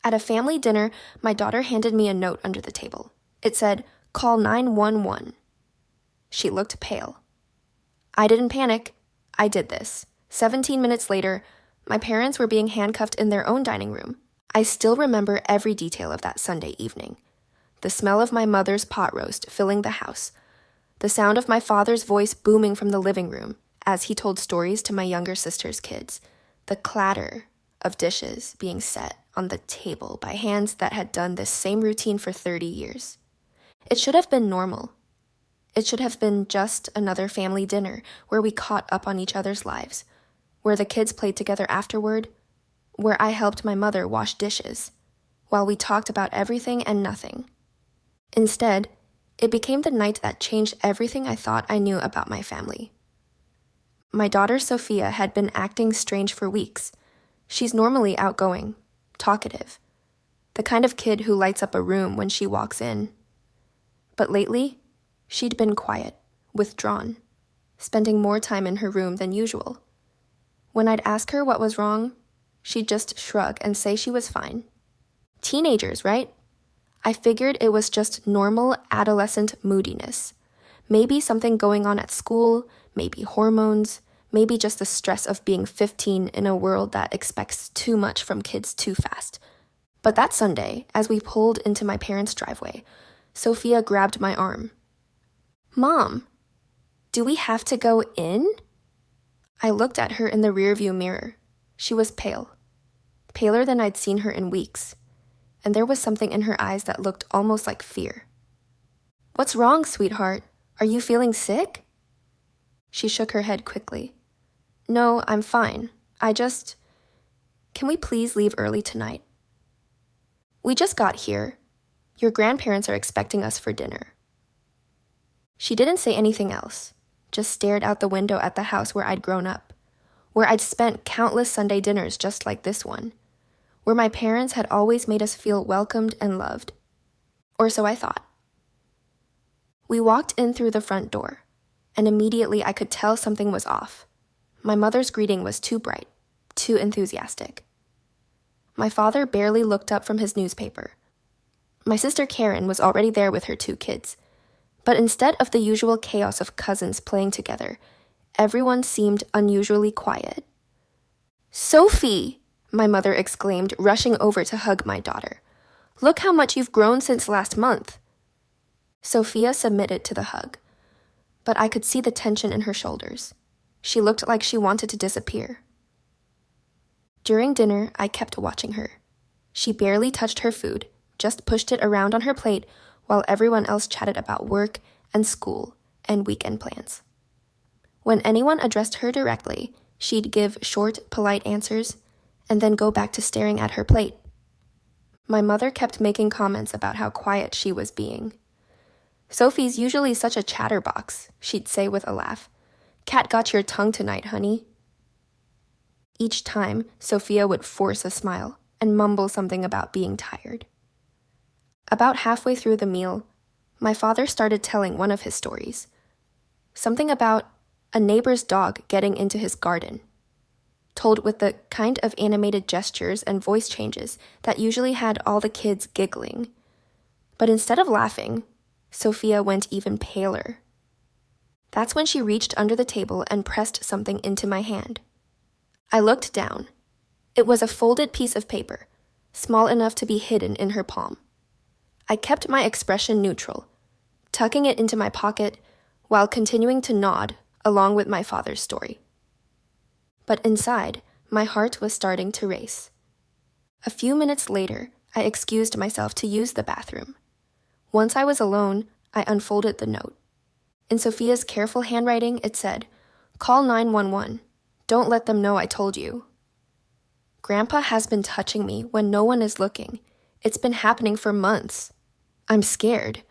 At a family dinner, my daughter handed me a note under the table. It said, "Call 911." She looked pale. I didn't panic. I did this. 17 minutes later, my parents were being handcuffed in their own dining room. I still remember every detail of that Sunday evening. The smell of my mother's pot roast filling the house. The sound of my father's voice booming from the living room as he told stories to my younger sister's kids. The clatter of dishes being set on the table by hands that had done this same routine for 30 years. It should have been normal. It should have been just another family dinner where we caught up on each other's lives, where the kids played together afterward, where I helped my mother wash dishes, while we talked about everything and nothing. Instead, it became the night that changed everything I thought I knew about my family. My daughter Sophia had been acting strange for weeks. She's normally outgoing, talkative, the kind of kid who lights up a room when she walks in. But lately, she'd been quiet, withdrawn, spending more time in her room than usual. When I'd ask her what was wrong, she'd just shrug and say she was fine. Teenagers, right? I figured it was just normal adolescent moodiness. Maybe something going on at school, maybe hormones, maybe just the stress of being 15 in a world that expects too much from kids too fast. But that Sunday, as we pulled into my parents' driveway, Sophia grabbed my arm. "Mom, do we have to go in?" I looked at her in the rearview mirror. She was pale, paler than I'd seen her in weeks, and there was something in her eyes that looked almost like fear. "What's wrong, sweetheart? Are you feeling sick?" She shook her head quickly. "No, I'm fine. Can we please leave early tonight? We just got here. Your grandparents are expecting us for dinner." She didn't say anything else, just stared out the window at the house where I'd grown up, where I'd spent countless Sunday dinners just like this one, where my parents had always made us feel welcomed and loved. Or so I thought. We walked in through the front door, and immediately I could tell something was off. My mother's greeting was too bright, too enthusiastic. My father barely looked up from his newspaper. My sister Karen was already there with her 2 kids, but instead of the usual chaos of cousins playing together, everyone seemed unusually quiet. "Sophie!" my mother exclaimed, rushing over to hug my daughter. "Look how much you've grown since last month." Sophia submitted to the hug, but I could see the tension in her shoulders. She looked like she wanted to disappear. During dinner, I kept watching her. She barely touched her food, just pushed it around on her plate while everyone else chatted about work and school and weekend plans. When anyone addressed her directly, she'd give short, polite answers and then go back to staring at her plate. My mother kept making comments about how quiet she was being. "Sophie's usually such a chatterbox," she'd say with a laugh. "Cat got your tongue tonight, honey." Each time, Sophia would force a smile and mumble something about being tired. About halfway through the meal, my father started telling one of his stories. Something about a neighbor's dog getting into his garden, told with the kind of animated gestures and voice changes that usually had all the kids giggling. But instead of laughing, Sophia went even paler. That's when she reached under the table and pressed something into my hand. I looked down. It was a folded piece of paper, small enough to be hidden in her palm. I kept my expression neutral, tucking it into my pocket while continuing to nod along with my father's story. But inside, my heart was starting to race. A few minutes later, I excused myself to use the bathroom. Once I was alone, I unfolded the note. In Sophia's careful handwriting, it said, "Call 911. Don't let them know I told you. Grandpa has been touching me when no one is looking. It's been happening for months. I'm scared."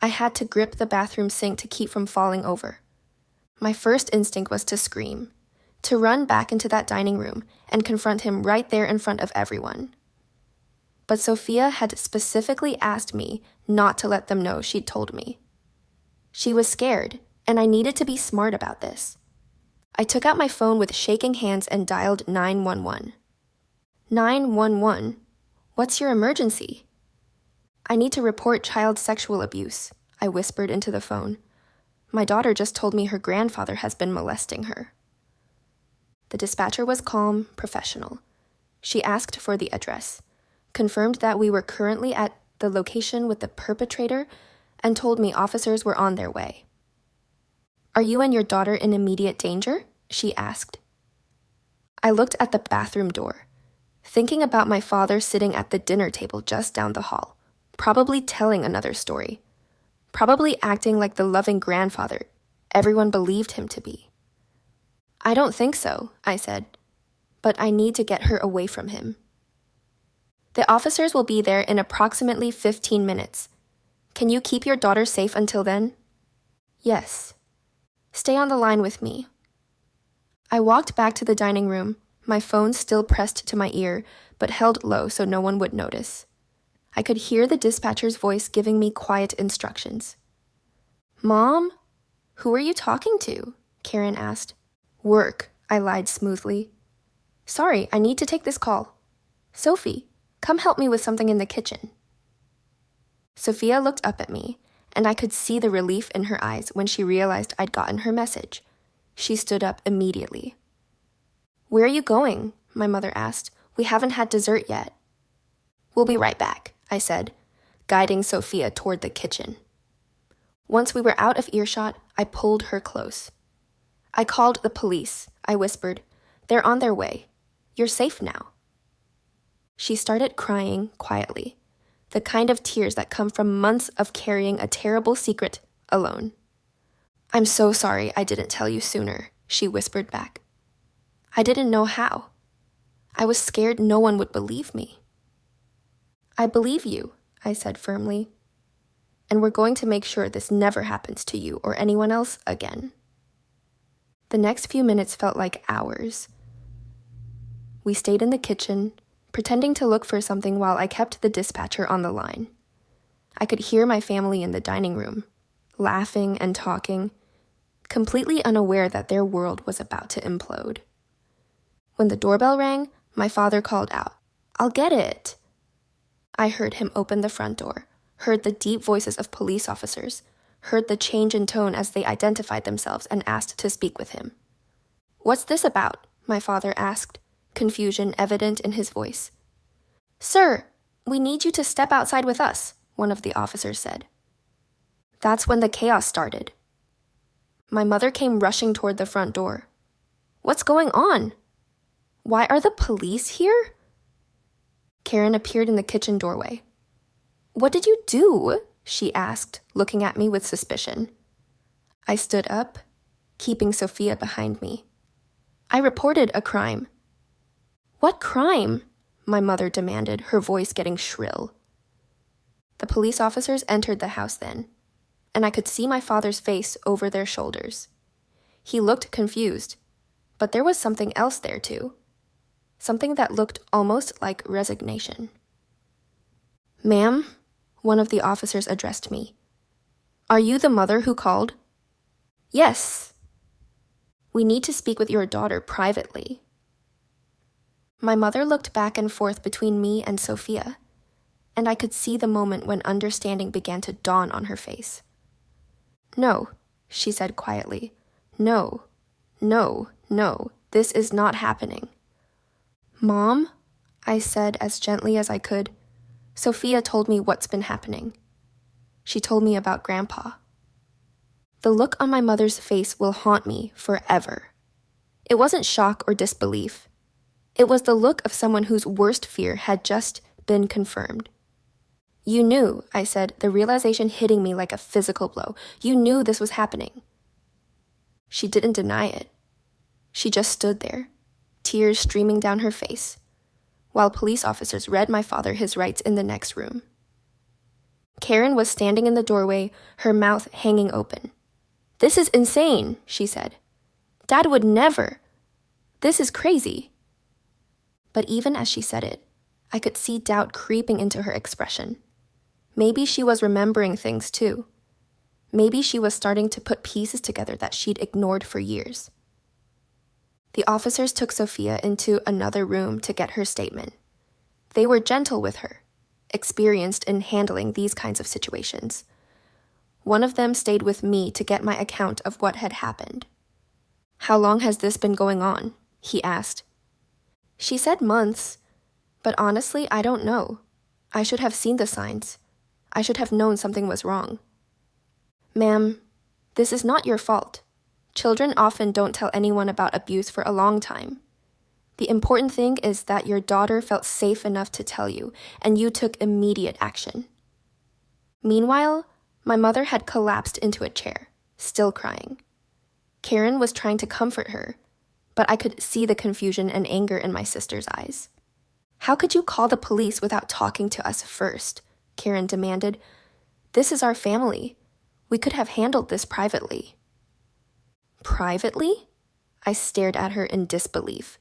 I had to grip the bathroom sink to keep from falling over. My first instinct was to scream, to run back into that dining room and confront him right there in front of everyone. But Sophia had specifically asked me not to let them know she'd told me. She was scared, and I needed to be smart about this. I took out my phone with shaking hands and dialed 911. 911? What's your emergency? I need to report child sexual abuse, I whispered into the phone. My daughter just told me her grandfather has been molesting her. The dispatcher was calm, professional. She asked for the address, confirmed that we were currently at the location with the perpetrator, and told me officers were on their way. Are you and your daughter in immediate danger? She asked. I looked at the bathroom door, thinking about my father sitting at the dinner table just down the hall, probably telling another story, probably acting like the loving grandfather everyone believed him to be. I don't think so, I said, but I need to get her away from him. The officers will be there in approximately 15 minutes. Can you keep your daughter safe until then? Yes. Stay on the line with me. I walked back to the dining room, my phone still pressed to my ear, but held low so no one would notice. I could hear the dispatcher's voice giving me quiet instructions. Mom? Who are you talking to? Karen asked. Work, I lied smoothly. Sorry, I need to take this call. Sophie, come help me with something in the kitchen. Sophia looked up at me, and I could see the relief in her eyes when she realized I'd gotten her message. She stood up immediately. Where are you going? My mother asked. We haven't had dessert yet. We'll be right back, I said, guiding Sophia toward the kitchen. Once we were out of earshot, I pulled her close. I called the police, I whispered. They're on their way. You're safe now. She started crying quietly, the kind of tears that come from months of carrying a terrible secret alone. I'm so sorry I didn't tell you sooner, she whispered back. I didn't know how. I was scared no one would believe me. I believe you, I said firmly. And we're going to make sure this never happens to you or anyone else again. The next few minutes felt like hours. We stayed in the kitchen, pretending to look for something while I kept the dispatcher on the line. I could hear my family in the dining room, laughing and talking, completely unaware that their world was about to implode. When the doorbell rang, my father called out, "I'll get it." I heard him open the front door, heard the deep voices of police officers, heard the change in tone as they identified themselves and asked to speak with him. "What's this about?" my father asked, confusion evident in his voice. "Sir, we need you to step outside with us," one of the officers said. That's when the chaos started. My mother came rushing toward the front door. "What's going on? Why are the police here?" Karen appeared in the kitchen doorway. "What did you do?" she asked, looking at me with suspicion. I stood up, keeping Sophia behind me. "I reported a crime." "What crime?" my mother demanded, her voice getting shrill. The police officers entered the house then, and I could see my father's face over their shoulders. He looked confused, but there was something else there too. Something that looked almost like resignation. "Ma'am," one of the officers addressed me. "Are you the mother who called?" "Yes." "We need to speak with your daughter privately." My mother looked back and forth between me and Sophia, and I could see the moment when understanding began to dawn on her face. "No," she said quietly. "No, no, no, this is not happening." "Mom," I said as gently as I could, "Sophia told me what's been happening. She told me about Grandpa." The look on my mother's face will haunt me forever. It wasn't shock or disbelief. It was the look of someone whose worst fear had just been confirmed. "You knew," I said, the realization hitting me like a physical blow. "You knew this was happening." She didn't deny it. She just stood there, tears streaming down her face, while police officers read my father his rights in the next room. Karen was standing in the doorway, her mouth hanging open. "This is insane," she said. "Dad would never. This is crazy." But even as she said it, I could see doubt creeping into her expression. Maybe she was remembering things too. Maybe she was starting to put pieces together that she'd ignored for years. The officers took Sophia into another room to get her statement. They were gentle with her, experienced in handling these kinds of situations. One of them stayed with me to get my account of what had happened. "How long has this been going on?" he asked. She said months, but honestly, I don't know. I should have seen the signs. I should have known something was wrong. "Ma'am, this is not your fault. Children often don't tell anyone about abuse for a long time. The important thing is that your daughter felt safe enough to tell you, and you took immediate action." Meanwhile, my mother had collapsed into a chair, still crying. Karen was trying to comfort her, but I could see the confusion and anger in my sister's eyes. "How could you call the police without talking to us first?" Karen demanded. "This is our family. We could have handled this privately." Privately? I stared at her in disbelief.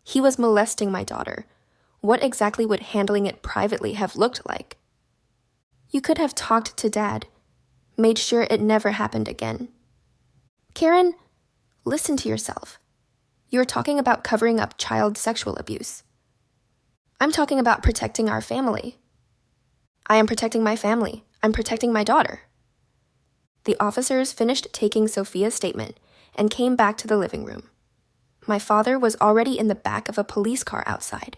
He was molesting my daughter. What exactly would handling it privately have looked like? "You could have talked to Dad, made sure it never happened again." Karen, listen to yourself. You're talking about covering up child sexual abuse. I'm talking about protecting our family. I am protecting my family. I'm protecting my daughter. The officers finished taking Sophia's statement and came back to the living room. My father was already in the back of a police car outside.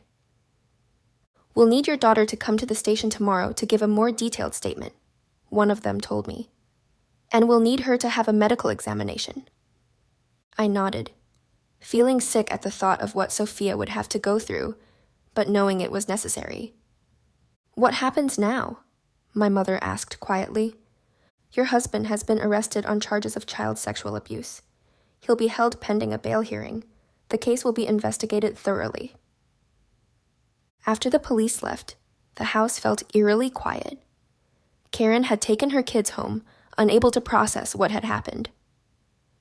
"We'll need your daughter to come to the station tomorrow to give a more detailed statement," one of them told me. "And we'll need her to have a medical examination." I nodded, feeling sick at the thought of what Sophia would have to go through, but knowing it was necessary. "What happens now?" my mother asked quietly. "Your husband has been arrested on charges of child sexual abuse. He'll be held pending a bail hearing. The case will be investigated thoroughly." After the police left, the house felt eerily quiet. Karen had taken her kids home, unable to process what had happened.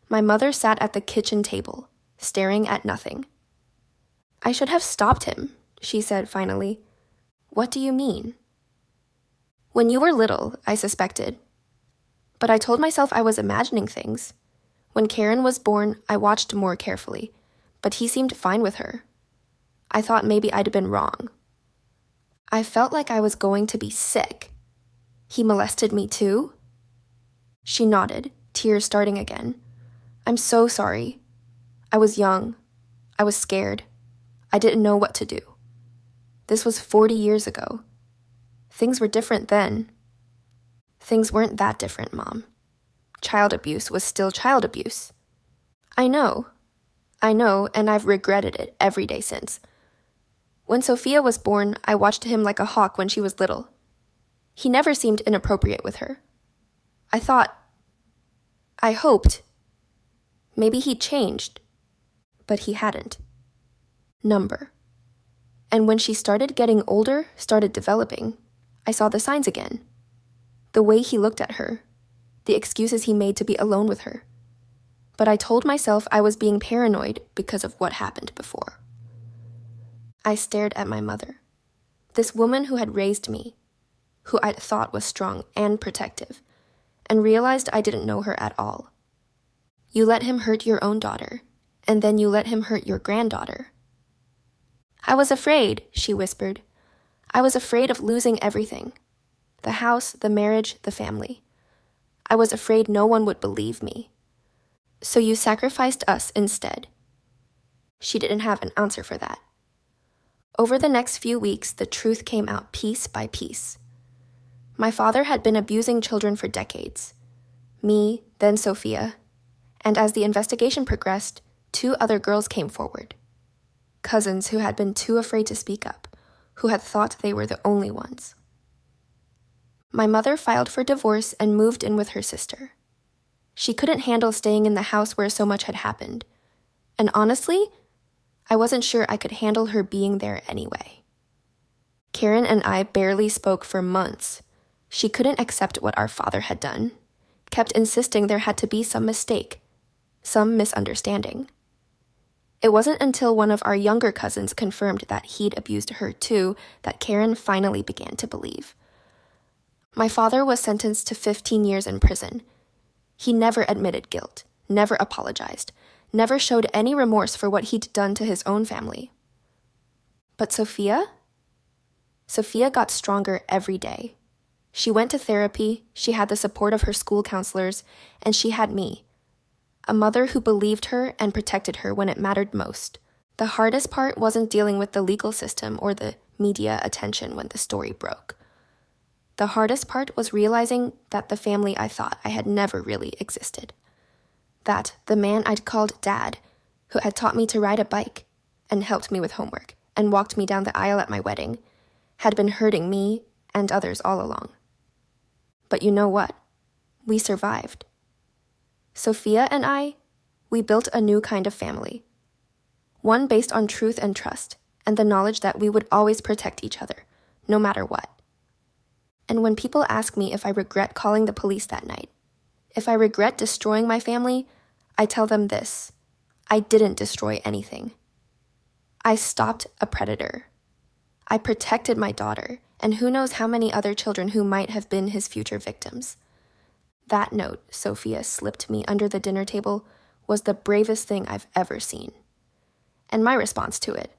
My mother sat at the kitchen table, staring at nothing. "I should have stopped him," she said finally. "What do you mean?" "When you were little, I suspected. But I told myself I was imagining things. When Karen was born, I watched more carefully, but he seemed fine with her. I thought maybe I'd been wrong. I felt like I was going to be sick. He molested me too?" She nodded, tears starting again. "I'm so sorry. I was young. I was scared. I didn't know what to do. This was 40 years ago. Things were different then." "Things weren't that different, Mom. Child abuse was still child abuse." I know, and I've regretted it every day since. When Sophia was born, I watched him like a hawk when she was little. He never seemed inappropriate with her. I hoped, maybe he changed, but he hadn't. Number. And when she started getting older, started developing, I saw the signs again. The way he looked at her, the excuses he made to be alone with her. But I told myself I was being paranoid because of what happened before. I stared at my mother, this woman who had raised me, who I'd thought was strong and protective, and realized I didn't know her at all. "You let him hurt your own daughter, and then you let him hurt your granddaughter." "I was afraid," she whispered. "I was afraid of losing everything. The house, the marriage, the family. I was afraid no one would believe me. So you sacrificed us instead." She didn't have an answer for that. Over the next few weeks, the truth came out piece by piece. My father had been abusing children for decades. Me, then Sophia. And as the investigation progressed, 2 other girls came forward. Cousins who had been too afraid to speak up, who had thought they were the only ones. My mother filed for divorce and moved in with her sister. She couldn't handle staying in the house where so much had happened. And honestly, I wasn't sure I could handle her being there anyway. Karen and I barely spoke for months. She couldn't accept what our father had done, kept insisting there had to be some mistake, some misunderstanding. It wasn't until one of our younger cousins confirmed that he'd abused her too that Karen finally began to believe. My father was sentenced to 15 years in prison. He never admitted guilt, never apologized, never showed any remorse for what he'd done to his own family. But Sophia? Sophia got stronger every day. She went to therapy, she had the support of her school counselors, and she had me, a mother who believed her and protected her when it mattered most. The hardest part wasn't dealing with the legal system or the media attention when the story broke. The hardest part was realizing that the family I thought I had never really existed. That the man I'd called Dad, who had taught me to ride a bike and helped me with homework and walked me down the aisle at my wedding, had been hurting me and others all along. But you know what? We survived. Sophia and I, we built a new kind of family. One based on truth and trust, and the knowledge that we would always protect each other, no matter what. And when people ask me if I regret calling the police that night, if I regret destroying my family, I tell them this: I didn't destroy anything. I stopped a predator. I protected my daughter, and who knows how many other children who might have been his future victims. That note Sophia slipped me under the dinner table was the bravest thing I've ever seen. And my response to it,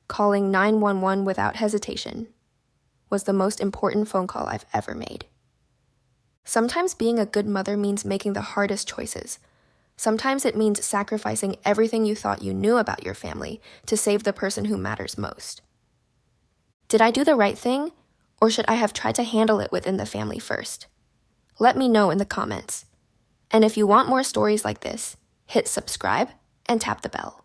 calling 911 without hesitation, was the most important phone call I've ever made. Sometimes being a good mother means making the hardest choices. Sometimes it means sacrificing everything you thought you knew about your family to save the person who matters most. Did I do the right thing, or should I have tried to handle it within the family first? Let me know in the comments. And if you want more stories like this, hit subscribe and tap the bell.